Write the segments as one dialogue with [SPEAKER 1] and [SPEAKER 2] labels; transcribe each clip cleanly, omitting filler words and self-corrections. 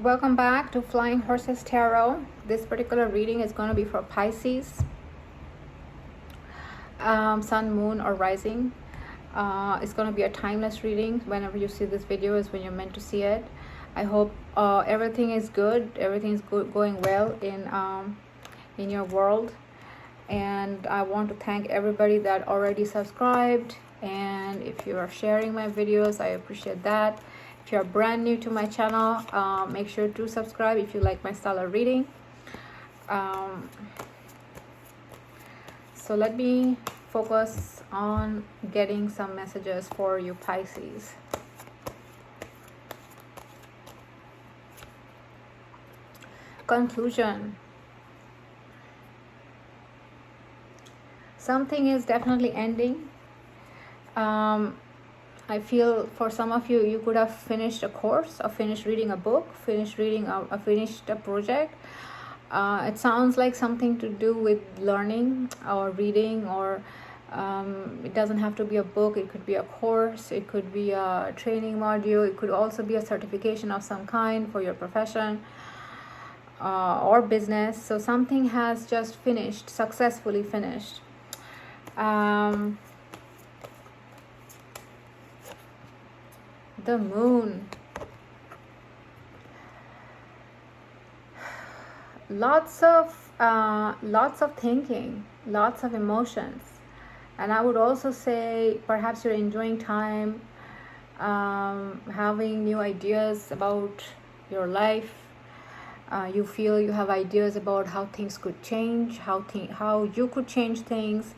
[SPEAKER 1] Welcome back to Flying Horses Tarot. This particular reading is going to be for Pisces, Sun, Moon, or Rising. It's going to be a timeless reading. Whenever you see this video is when you're meant to see it. I hope everything is good. Everything is going well in your world. And I want to thank everybody that already subscribed. And if you are sharing my videos, I appreciate that. If you're brand new to my channel, make sure to subscribe if you like my style of reading. So let me focus on getting some messages for you Pisces. Conclusion. Something is definitely ending. I feel for some of you, you could have finished a course or finished reading a book, finished reading finished a project. It sounds like something to do with learning or reading, or it doesn't have to be a book. It could be a course, it could be a training module, it could also be a certification of some kind for your profession or business. So something has just finished, successfully finished. The Moon. Lots of thinking, lots of emotions, and I would also say perhaps you're enjoying time, having new ideas about your life. You feel you have ideas about how things could change, how you could change things.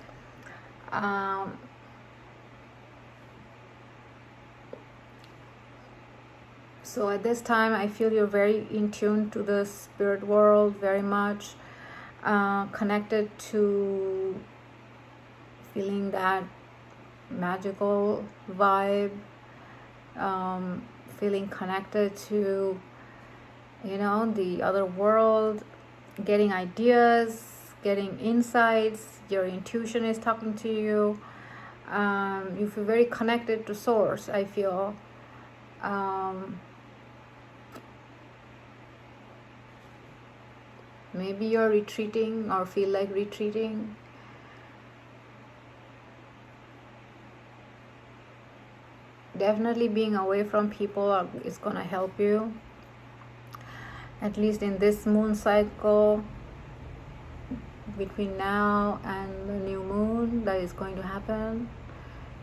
[SPEAKER 1] So at this time, I feel you're very in tune to the spirit world, very much connected to feeling that magical vibe, feeling connected to, the other world, getting ideas, getting insights. Your intuition is talking to you. You feel very connected to source, I feel. Maybe you're retreating or feel like retreating. Definitely being away from people is going to help you. At least in this moon cycle, between now and the new moon that is going to happen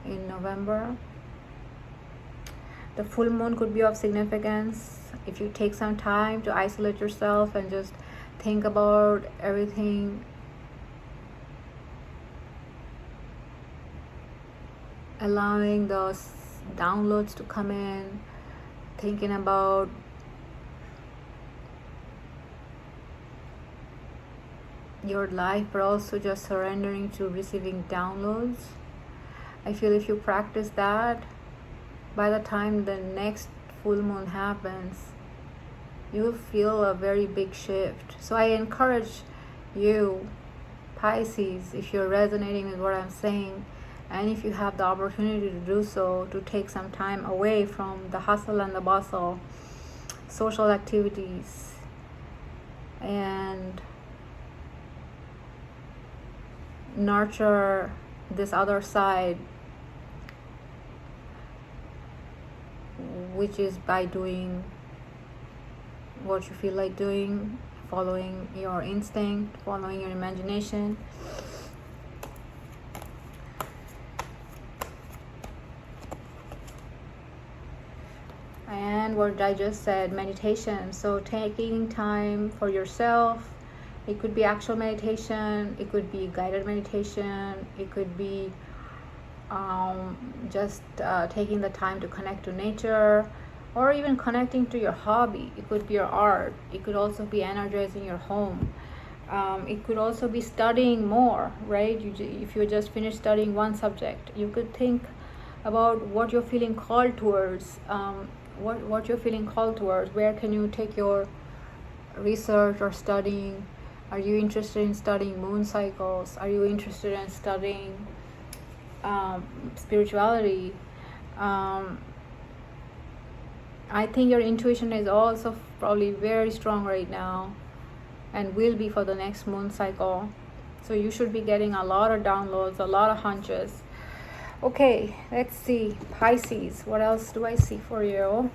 [SPEAKER 1] in November. The full moon could be of significance if you take some time to isolate yourself and just think about everything, allowing those downloads to come in, thinking about your life, but also just surrendering to receiving downloads. I feel if you practice that, by the time the next full moon happens, you'll feel a very big shift. So I encourage you, Pisces, if you're resonating with what I'm saying, and if you have the opportunity to do so, to take some time away from the hustle and the bustle, social activities, and nurture this other side, which is by doing what you feel like doing, following your instinct, following your imagination. And what I just said, meditation. So taking time for yourself. It could be actual meditation, it could be guided meditation, it could be just taking the time to connect to nature, or even connecting to your hobby. It could be your art. It could also be energizing your home. It could also be studying more, right? If you just finished studying one subject, you could think about what you're feeling called towards, what you're feeling called towards. Where can you take your research or studying? Are you interested in studying moon cycles? Are you interested in studying spirituality? I think your intuition is also probably very strong right now, and will be for the next moon cycle. So you should be getting a lot of downloads, a lot of hunches. Okay, let's see. Pisces, what else do I see for you?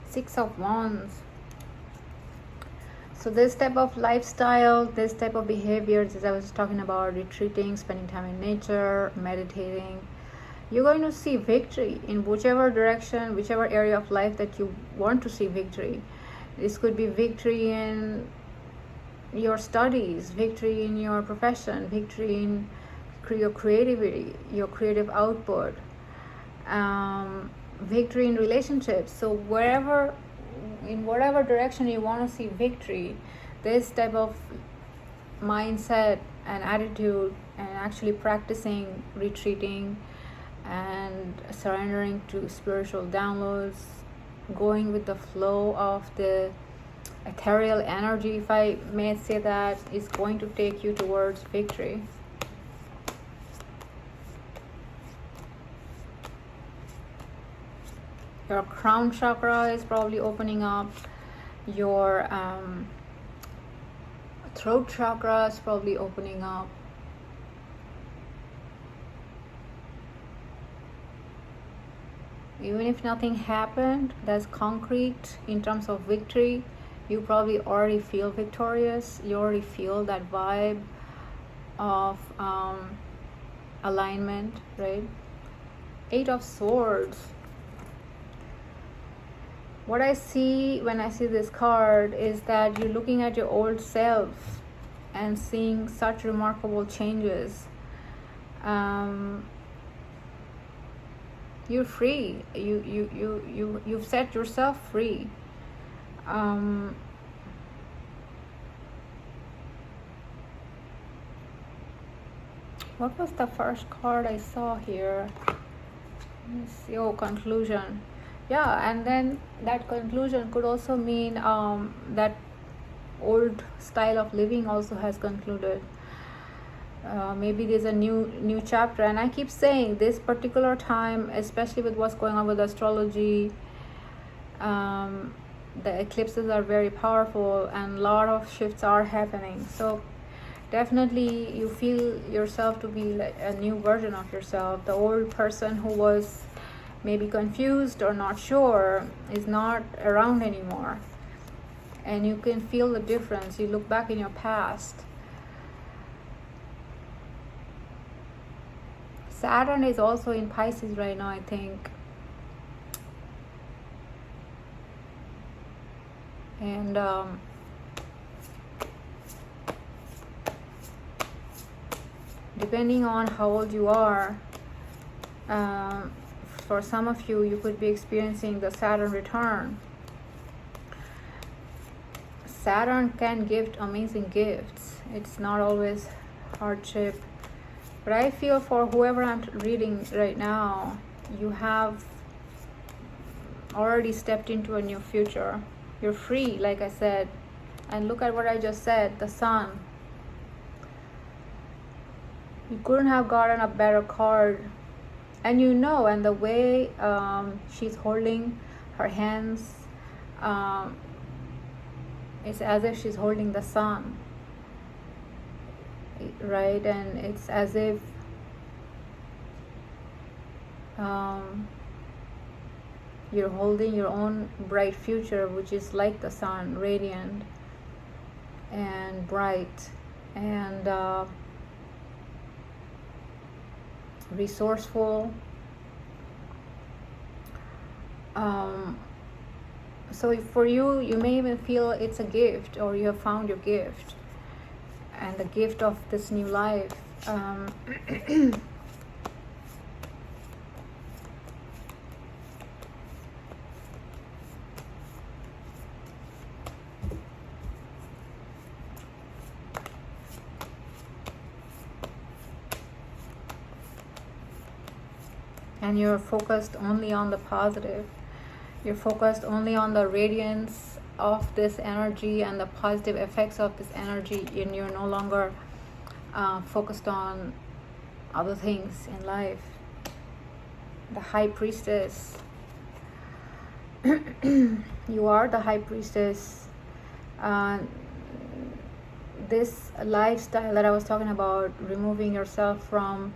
[SPEAKER 1] Six of Wands. So this type of lifestyle, this type of behaviors, as I was talking about, retreating, spending time in nature, meditating, you're going to see victory in whichever direction, whichever area of life that you want to see victory. This could be victory in your studies, victory in your profession, victory in your creativity, your creative output, victory in relationships. So in whatever direction you want to see victory, this type of mindset and attitude, and actually practicing retreating and surrendering to spiritual downloads, going with the flow of the ethereal energy, if I may say that, is going to take you towards victory. Your crown chakra is probably opening up. Your throat chakra is probably opening up. Even if nothing happened that's concrete in terms of victory, you probably already feel victorious. You already feel that vibe of alignment, right? Eight of Swords. What I see when I see this card is that you're looking at your old self and seeing such remarkable changes. You're free. You've set yourself free. What was the first card I saw here? Let's see. Oh, conclusion. Yeah, and then that conclusion could also mean that old style of living also has concluded. Maybe there's a new chapter, and I keep saying this particular time, especially with what's going on with astrology, the eclipses are very powerful and a lot of shifts are happening. So definitely you feel yourself to be like a new version of yourself. The old person who was maybe confused or not sure is not around anymore, and you can feel the difference. You look back in your past. Saturn is also in Pisces right now, I think, and depending on how old you are, for some of you, you could be experiencing the Saturn return. Saturn can give amazing gifts. It's not always hardship. But I feel for whoever I'm reading right now, you have already stepped into a new future. You're free, like I said. And look at what I just said, the Sun. You couldn't have gotten a better card. And and the way she's holding her hands, it's as if she's holding the sun, right? And it's as if you're holding your own bright future, which is like the sun, radiant and bright and resourceful. So for you, you may even feel it's a gift, or you have found your gift, and the gift of this new life. and you're focused only on the positive. You're focused only on the radiance of this energy and the positive effects of this energy, and you're no longer focused on other things in life. The High Priestess. You are the High Priestess. This lifestyle that I was talking about, removing yourself from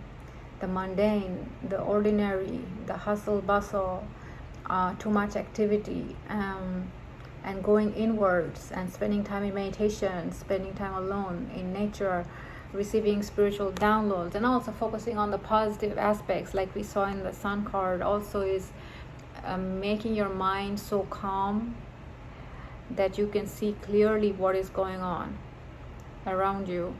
[SPEAKER 1] the mundane, the ordinary, the hustle bustle, too much activity, and going inwards and spending time in meditation, spending time alone in nature, receiving spiritual downloads, and also focusing on the positive aspects like we saw in the Sun card, also is making your mind so calm that you can see clearly what is going on around you.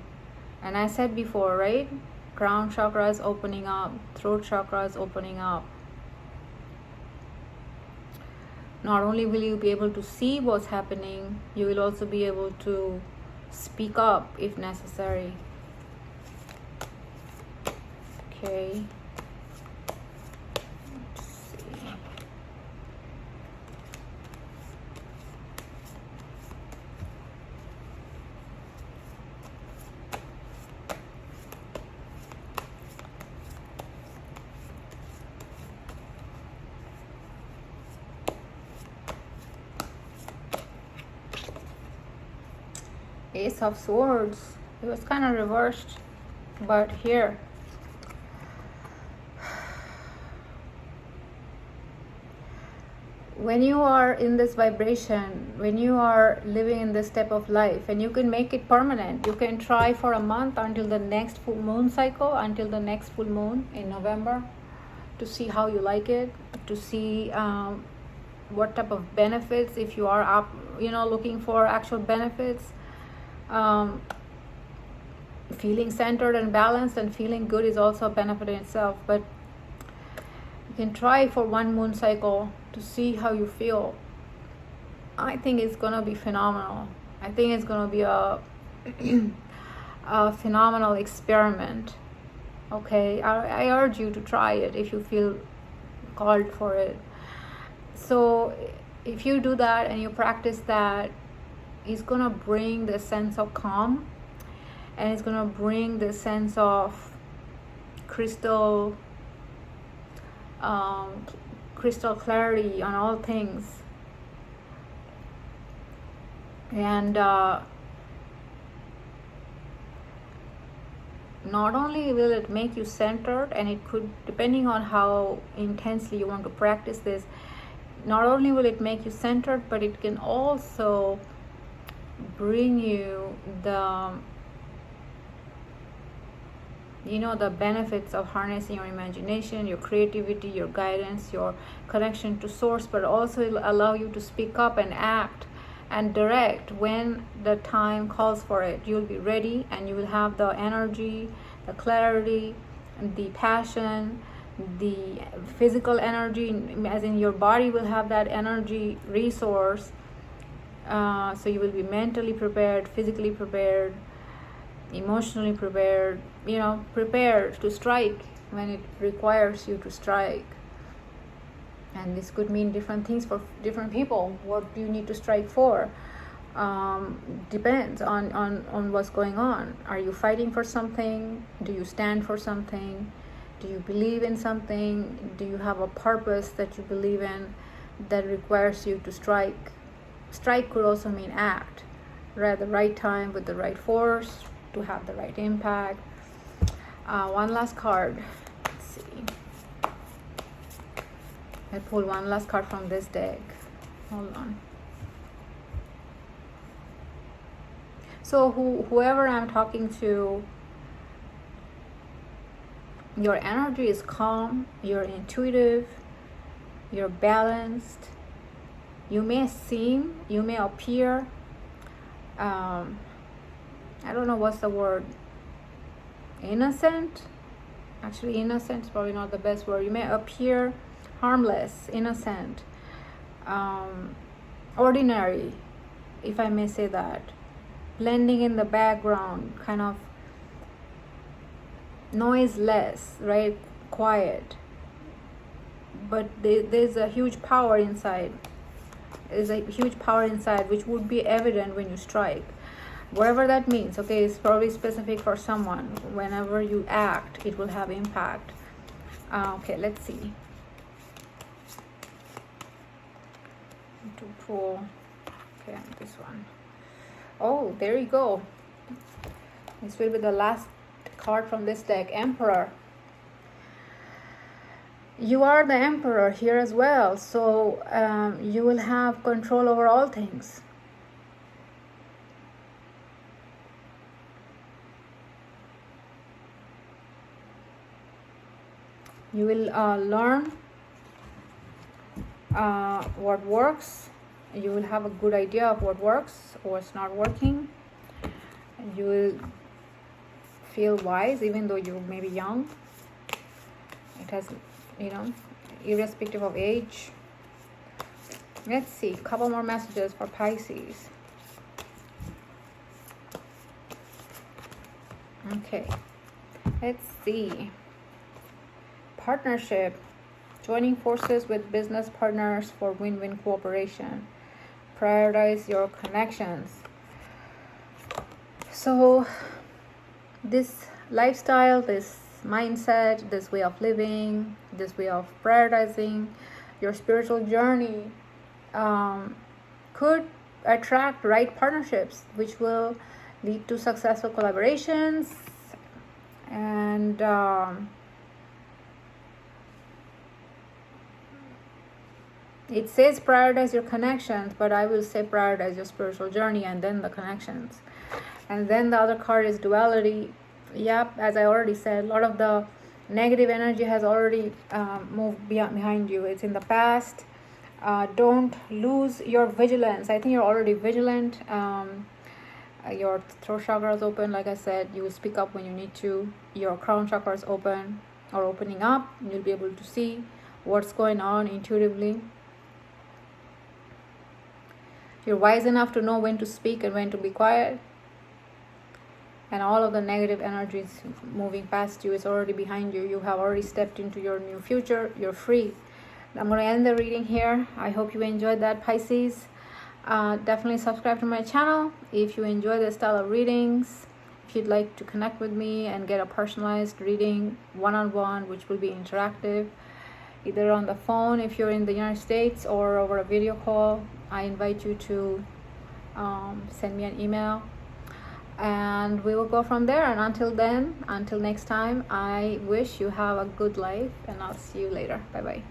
[SPEAKER 1] And I said before, right? Crown chakra is opening up, throat chakra is opening up. Not only will you be able to see what's happening, you will also be able to speak up if necessary. Okay. Let's see. Ace of Swords. It was kind of reversed, but here. When you are in this vibration, when you are living in this type of life, and you can make it permanent, you can try for a month until the next full moon cycle, until the next full moon in November, to see how you like it, to see what type of benefits, if you are up, looking for actual benefits. Feeling centered and balanced and feeling good is also a benefit in itself, but you can try for one moon cycle to see how you feel. I think it's gonna be phenomenal. I think it's gonna be a phenomenal experiment. Okay, I urge you to try it if you feel called for it. So if you do that and you practice that, it's gonna bring the sense of calm, and it's gonna bring the sense of crystal clarity on all things. And not only will it make you centered, and it could, depending on how intensely you want to practice this, not only will it make you centered, but it can also bring you the the benefits of harnessing your imagination, your creativity, your guidance, your connection to source, but also it'll allow you to speak up and act and direct when the time calls for it. You'll be ready, and you will have the energy, the clarity, the passion, the physical energy, as in your body will have that energy resource. So you will be mentally prepared, physically prepared, emotionally prepared, prepared to strike when it requires you to strike. And this could mean different things for different people. What do you need to strike for? Depends on what's going on. Are you fighting for something? Do you stand for something? Do you believe in something? Do you have a purpose that you believe in that requires you to strike? Strike could also mean act, at the right time with the right force to have the right impact. One last card. Let's see. I pull one last card from this deck. Hold on. So whoever I'm talking to, your energy is calm, you're intuitive, you're balanced. You may appear, I don't know what's the word, innocent. Actually, innocent is probably not the best word. You may appear harmless, innocent, ordinary, if I may say that, blending in the background, kind of noiseless, right? Quiet. but there's a huge power inside. There's a huge power inside, which would be evident when you strike. Whatever that means, okay, it's probably specific for someone. Whenever you act, it will have impact. Okay, let's see. To pull. Okay, this one. Oh, there you go. This will be the last card from this deck, Emperor. You are the emperor here as well, so you will have control over all things. You will learn what works. You will have a good idea of what works or what's not working. You will feel wise even though you may be young. It has, irrespective of age. Let's see, a couple more messages for Pisces. Okay, let's see. Partnership. Joining forces with business partners for win-win cooperation. Prioritize your connections. So this lifestyle, this mindset, this way of living, this way of prioritizing your spiritual journey could attract right partnerships, which will lead to successful collaborations. And it says prioritize your connections, but I will say prioritize your spiritual journey and then the connections. And then the other card is duality. Yep, as I already said, a lot of the negative energy has already moved behind you. It's in the past. Don't lose your vigilance. I think you're already vigilant. Your throat chakra is open. Like I said, you will speak up when you need to. Your crown chakra is open or opening up. You'll be able to see what's going on intuitively. You're wise enough to know when to speak and when to be quiet. And all of the negative energies moving past you is already behind you. You have already stepped into your new future. You're free. I'm going to end the reading here. I hope you enjoyed that, Pisces. Definitely subscribe to my channel if you enjoy this style of readings. If you'd like to connect with me and get a personalized reading one-on-one, which will be interactive, either on the phone if you're in the United States or over a video call, I invite you to send me an email. And we will go from there. And until then, until next time, I wish you have a good life, and I'll see you later. Bye bye.